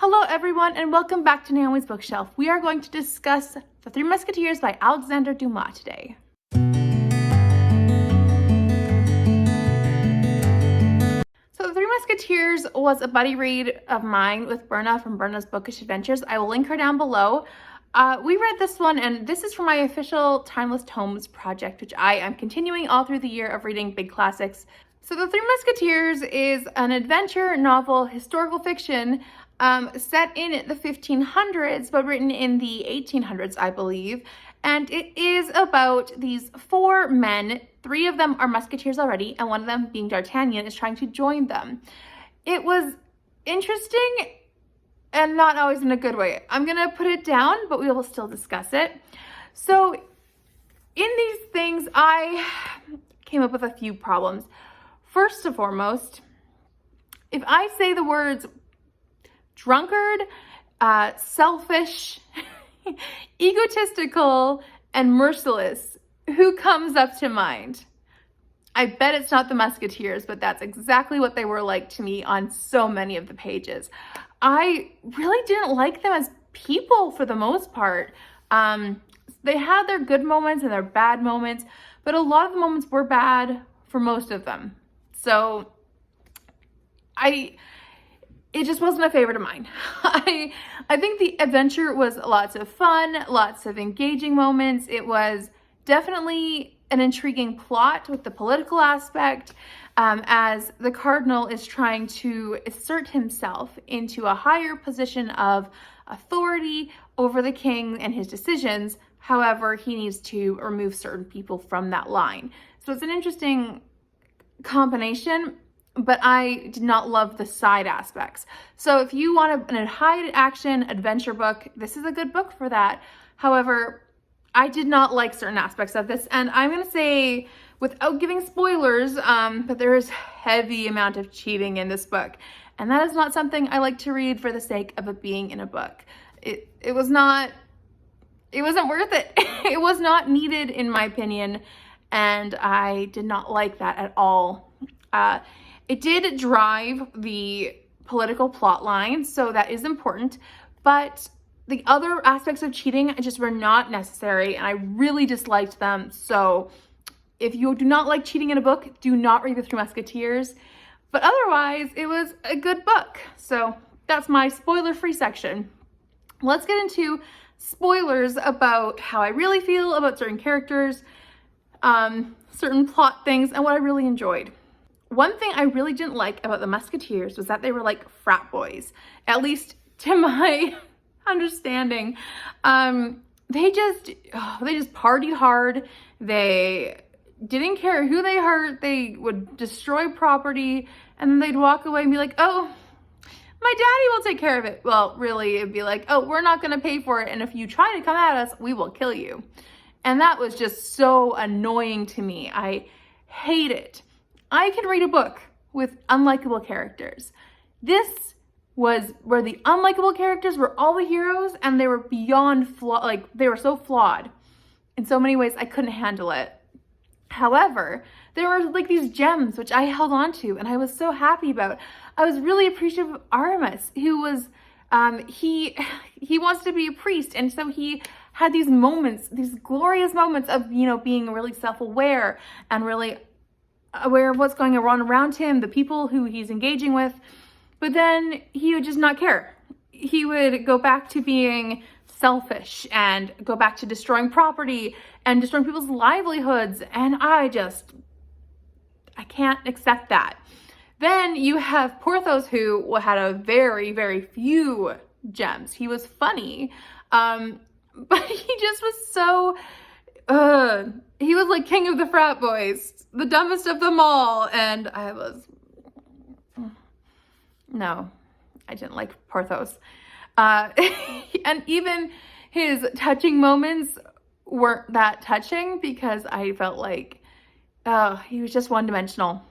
Hello everyone and welcome back to Naomi's Bookshelf. We are going to discuss The Three Musketeers by Alexandre Dumas today. So The Three Musketeers was a buddy read of mine with Berna from Berna's Bookish Adventures. I will link her down below. We read this one, and this is for my official Timeless Tomes project, which I am continuing all through the year of reading big classics. So The Three Musketeers is an adventure novel, historical fiction, set in the 1500s, but written in the 1800s, I believe. And it is about these four men. Three of them are musketeers already, and one of them, being D'Artagnan, is trying to join them. It was interesting and not always in a good way. I'm gonna put it down, but we will still discuss it. So in these things, I came up with a few problems. First and foremost, if I say the words drunkard, selfish, egotistical, and merciless, who comes up to mind? I bet it's not the Musketeers, but that's exactly what they were like to me on so many of the pages. I really didn't like them as people for the most part. They had their good moments and their bad moments, but a lot of the moments were bad for most of them. So it just wasn't a favorite of mine. I think the adventure was lots of fun, lots of engaging moments. It was definitely an intriguing plot with the political aspect, as the Cardinal is trying to assert himself into a higher position of authority over the king and his decisions. However, he needs to remove certain people from that line. So it's an interesting combination, but I did not love the side aspects. So if you want a high action adventure book, this is a good book for that. However, I did not like certain aspects of this, and I'm gonna say, without giving spoilers, that there is heavy amount of cheating in this book, and that is not something I like to read for the sake of it being in a book. It wasn't worth it. It was not needed, in my opinion, and I did not like that at all. It did drive the political plot line, so that is important, but the other aspects of cheating just were not necessary, and I really disliked them. So if you do not like cheating in a book, do not read The Three Musketeers. But otherwise, it was a good book. So that's my spoiler-free section. Let's get into spoilers about how I really feel about certain characters, certain plot things, and what I really enjoyed. One thing I really didn't like about the Musketeers was that they were like frat boys, at least to my understanding. They just partied hard. They didn't care who they hurt. They would destroy property, and then they'd walk away and be like, oh, my daddy will take care of it. Well, really, it'd be like, oh, we're not gonna pay for it, and if you try to come at us, we will kill you. And that was just so annoying to me. I hate it. I can read a book with unlikable characters. This was where the unlikable characters were all the heroes, and they were beyond flawed. Like, they were so flawed in so many ways, I couldn't handle it. However, there were like these gems which I held on to, and I was so happy about. I was really appreciative of Aramis, who was he wants to be a priest, and so he had these moments, these glorious moments of, you know, being really self-aware and really aware of what's going on around him, the people who he's engaging with. But then he would just not care. He would go back to being selfish and go back to destroying property and destroying people's livelihoods. And I can't accept that. Then you have Porthos, who had a very, very few gems. He was funny, but he just was so, he was like king of the frat boys, the dumbest of them all. And no, I didn't like Porthos. And even his touching moments weren't that touching, because I felt like, he was just one-dimensional.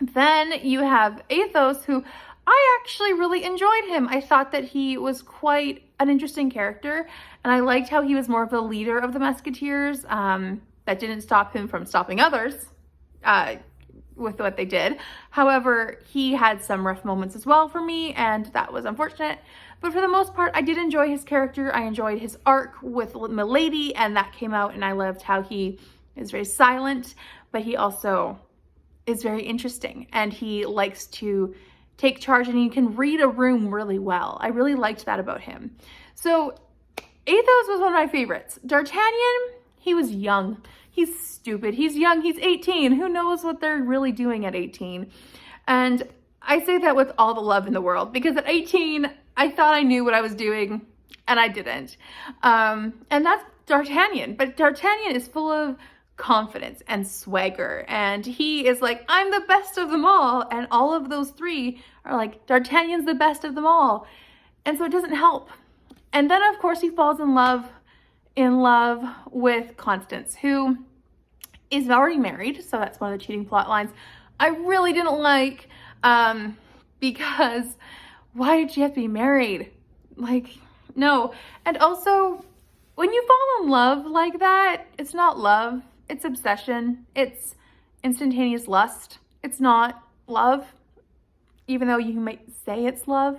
Then you have Athos, who I actually really enjoyed him. I thought that he was quite an interesting character, and I liked how he was more of the leader of the Musketeers. That didn't stop him from stopping others, with what they did. However, he had some rough moments as well for me, and that was unfortunate. But for the most part, I did enjoy his character. I enjoyed his arc with Milady, and that came out, and I loved how he is very silent, but he also is very interesting, and he likes to take charge, and he can read a room really well. I really liked that about him. So Athos was one of my favorites. D'Artagnan, he was young. He's stupid. He's young. He's 18. Who knows what they're really doing at 18? And I say that with all the love in the world, because at 18, I thought I knew what I was doing, and I didn't. And that's D'Artagnan. But D'Artagnan is full of confidence and swagger, and he is like, I'm the best of them all. And all of those three are like, D'Artagnan's the best of them all. And so it doesn't help. And then, of course, he falls in love with Constance, who is already married. So that's one of the cheating plot lines I really didn't like, because why did she have to be married? Like, no. And also, when you fall in love like that, it's not love, it's obsession, it's instantaneous lust. It's not love, even though you might say it's love.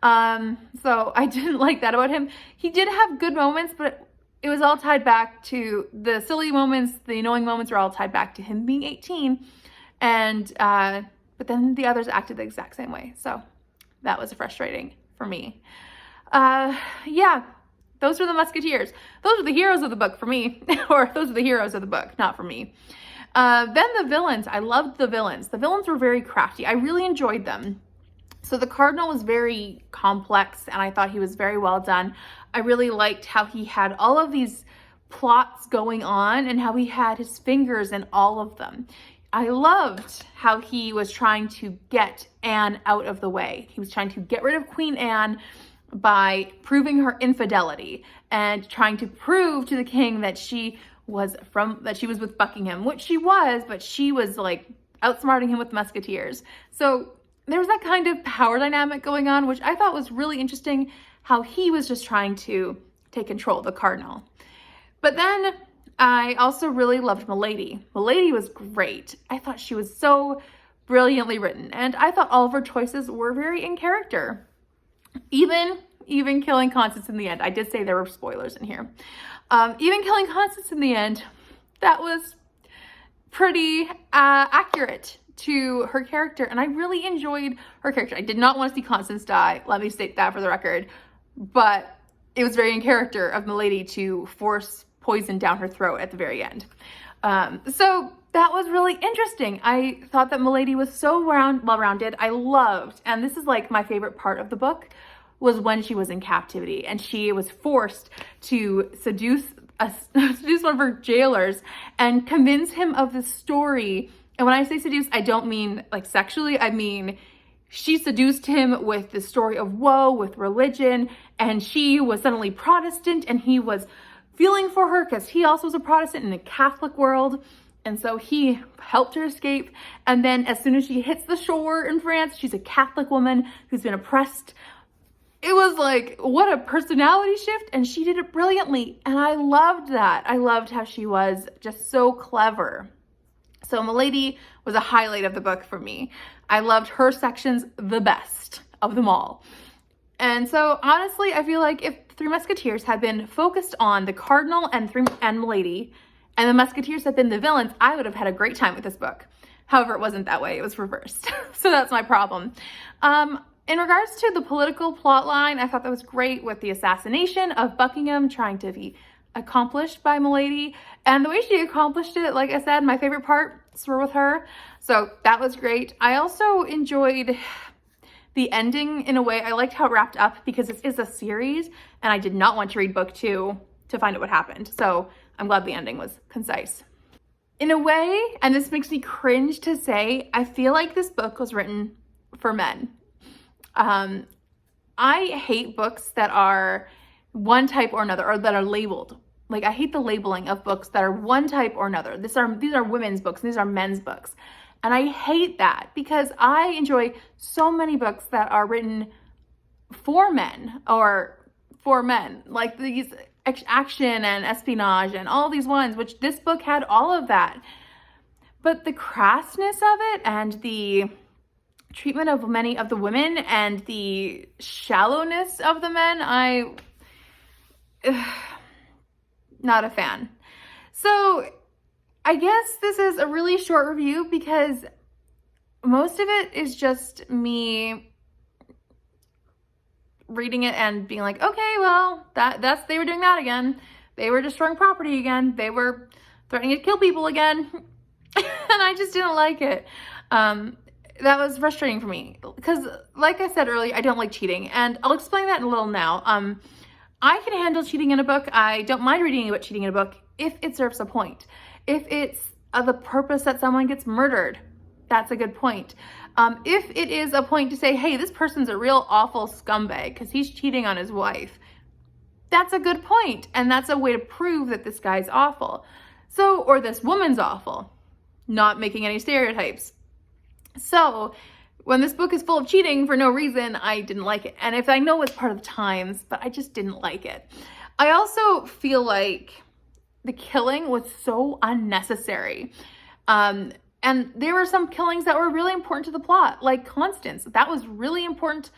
So I didn't like that about him. He did have good moments, but it was all tied back to the silly moments, the annoying moments were all tied back to him being 18. And, but then the others acted the exact same way. So that was frustrating for me. Yeah, those were the Musketeers. Those are the heroes of the book for me, or those are the heroes of the book, not for me. Then the villains, I loved the villains. The villains were very crafty. I really enjoyed them. So the Cardinal was very complex, and I thought he was very well done. I really liked how he had all of these plots going on and how he had his fingers in all of them. I loved how he was trying to get Anne out of the way. He was trying to get rid of Queen Anne by proving her infidelity and trying to prove to the king that she was with Buckingham, which she was, but she was like outsmarting him with musketeers. So there was that kind of power dynamic going on, which I thought was really interesting, how he was just trying to take control of the Cardinal. But then I also really loved Milady. Milady was great. I thought she was so brilliantly written, and I thought all of her choices were very in character. Even killing Constance in the end. I did say there were spoilers in here. Even killing Constance in the end, that was pretty accurate to her character, and I really enjoyed her character. I did not want to see Constance die, let me state that for the record, but it was very in character of Milady to force poison down her throat at the very end. So that was really interesting. I thought that Milady was so well-rounded. I loved, and this is like my favorite part of the book, was when she was in captivity and she was forced to seduce one of her jailers and convince him of the story. And when I say seduce, I don't mean like sexually. I mean, she seduced him with the story of woe, with religion, and she was suddenly Protestant, and he was feeling for her because he also was a Protestant in a Catholic world. And so he helped her escape. And then as soon as she hits the shore in France, she's a Catholic woman who's been oppressed. It was like, what a personality shift. And she did it brilliantly. And I loved that. I loved how she was just so clever. So Milady was a highlight of the book for me. I loved her sections the best of them all. And so honestly, I feel like if Three Musketeers had been focused on the Cardinal and Milady, and the Musketeers had been the villains, I would have had a great time with this book. However, it wasn't that way. It was reversed. So that's my problem. In regards to the political plot line, I thought that was great with the assassination of Buckingham trying to be accomplished by Milady. And the way she accomplished it, like I said, my favorite parts were with her. So that was great. I also enjoyed the ending in a way. I liked how it wrapped up because this is a series and I did not want to read book 2 to find out what happened. So I'm glad the ending was concise. In a way, and this makes me cringe to say, I feel like this book was written for men. I hate books that are one type or another, or that are labeled. Like, I hate the labeling of books that are one type or another. These are women's books, and these are men's books. And I hate that because I enjoy so many books that are written for men, or for men, like these action and espionage and all these ones, which this book had all of that. but the crassness of it and the treatment of many of the women and the shallowness of the men, not a fan. So I guess this is a really short review because most of it is just me reading it and being like, okay, well, they were doing that again. They were destroying property again. They were threatening to kill people again. And I just didn't like it. That was frustrating for me because, like I said earlier, I don't like cheating, and I'll explain that in a little now. I can handle cheating in a book. I don't mind reading about cheating in a book if it serves a point. If it's the purpose that someone gets murdered, that's a good point. If it is a point to say, hey, this person's a real awful scumbag because he's cheating on his wife, that's a good point, and that's a way to prove that this guy's awful. So, or this woman's awful, not making any stereotypes. So when this book is full of cheating for no reason, I didn't like it. And if I know it's part of the times, but I just didn't like it. I also feel like the killing was so unnecessary. And there were some killings that were really important to the plot, like Constance. That was really important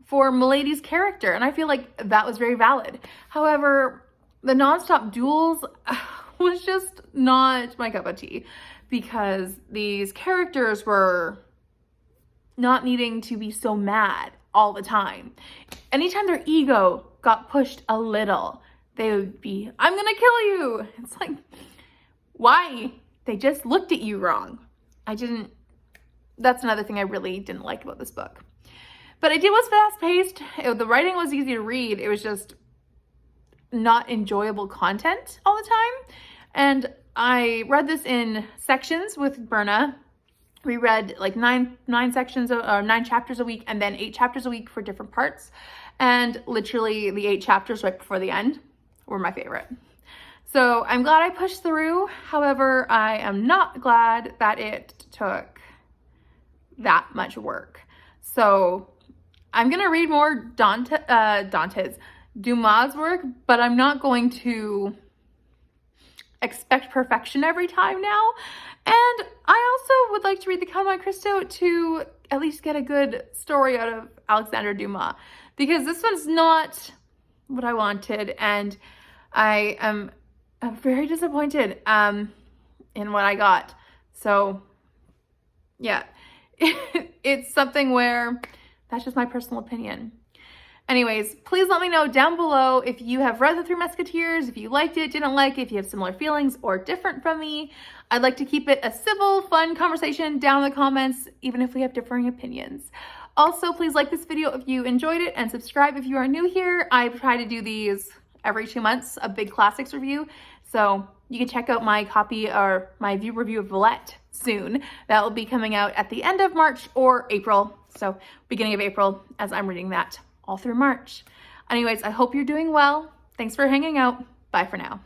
for Milady's character, and I feel like that was very valid. However, the nonstop duels was just not my cup of tea, because these characters were not needing to be so mad all the time. Anytime their ego got pushed a little, they would be, I'm gonna kill you. It's like, why? They just looked at you wrong. That's another thing I really didn't like about this book. But it was fast-paced. The writing was easy to read. It was just not enjoyable content all the time. And I read this in sections with Berna. We read like nine chapters a week, and then 8 chapters a week for different parts. And literally the 8 chapters right before the end were my favorite. So I'm glad I pushed through. However, I am not glad that it took that much work. So I'm gonna read more Dumas' work, but I'm not going to expect perfection every time now. And I also would like to read the Count of Monte Cristo to at least get a good story out of Alexandre Dumas, because this one's not what I wanted, and I am very disappointed in what I got. So yeah, it's something where that's just my personal opinion. Anyways, please let me know down below if you have read The Three Musketeers, if you liked it, didn't like it, if you have similar feelings or different from me. I'd like to keep it a civil, fun conversation down in the comments, even if we have differing opinions. Also, please like this video if you enjoyed it, and subscribe if you are new here. I try to do these every 2 months, a big classics review. So you can check out my copy or my review of Villette soon. That will be coming out at the end of March or April. So beginning of April, as I'm reading that all through March. Anyways, I hope you're doing well. Thanks for hanging out. Bye for now.